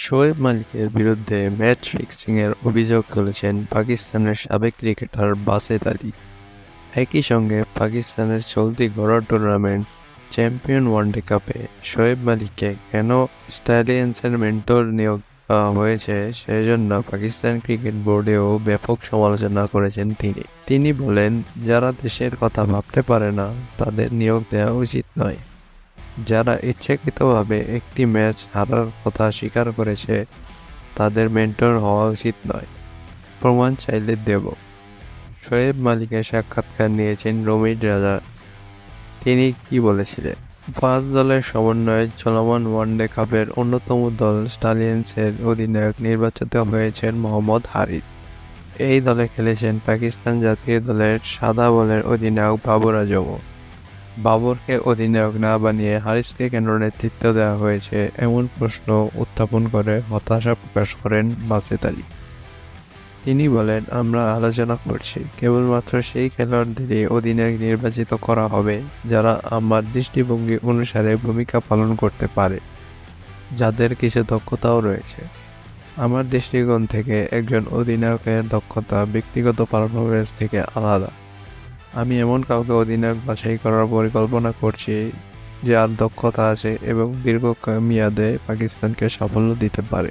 শোয়েব মালিকের বিরুদ্ধে ম্যাচ ফিক্সিংয়ের অভিযোগ তুলেছেন পাকিস্তানের সাবেক ক্রিকেটার বাসেত আলী। একই সঙ্গে পাকিস্তানের চলতি ঘরোয়া টুর্নামেন্ট চ্যাম্পিয়ন ওয়ানডে কাপে শোয়েব মালিককে কেন স্টাইলিয়ান্সের মেন্টর নিয়োগ দেওয়া হয়েছে সেজন্য পাকিস্তান ক্রিকেট বোর্ডেও ব্যাপক সমালোচনা করেছেন তিনি বলেন, যারা দেশের কথা ভাবতে পারে না তাদের নিয়োগ দেওয়া উচিত নয়। যারা ইচ্ছাকৃতভাবে একটি ম্যাচ হারার কথা স্বীকার করেছে তাদের মেন্টর হওয়া উচিত নয়। প্রমাণ চাইলে দেব। শোয়েব মালিকের সাক্ষাৎকার নিয়েছেন রমিজ রাজা। তিনি কি বলেছিলেন? 5 দলের সমন্বয়ে চলমান ওয়ানডে কাপের অন্যতম দল স্টালিয়ান্সের অধিনায়ক নির্বাচিত হয়েছেন মোহাম্মদ হারিস। এই দলে খেলেছেন পাকিস্তান জাতীয় দলের সাদা বলের অধিনায়ক বাবর আজমও। বাবরকে অধিনায়ক না বানিয়ে হারিসকে কেন নেতৃত্ব দেওয়া হয়েছে এমন প্রশ্ন উত্থাপন করে হতাশা প্রকাশ করেন বাসেত আলী। তিনি বলেন, আমরা আলোচনা করছি, কেবলমাত্র সেই খেলোয়াড়দেরই অধিনায়ক নির্বাচিত করা হবে যারা আমার দৃষ্টিভঙ্গি অনুসারে ভূমিকা পালন করতে পারে, যাদের কিছু দক্ষতাও রয়েছে। আমার দৃষ্টিকোণ থেকে একজন অধিনায়কের দক্ষতা ব্যক্তিগত পারফরম্যান্স থেকে আলাদা। আমি এমন কাউকে অধিনায়ক বাছাই করার পরিকল্পনা করছি যার দক্ষতা আছে এবং দীর্ঘমেয়াদে পাকিস্তানকে সাফল্য দিতে পারে।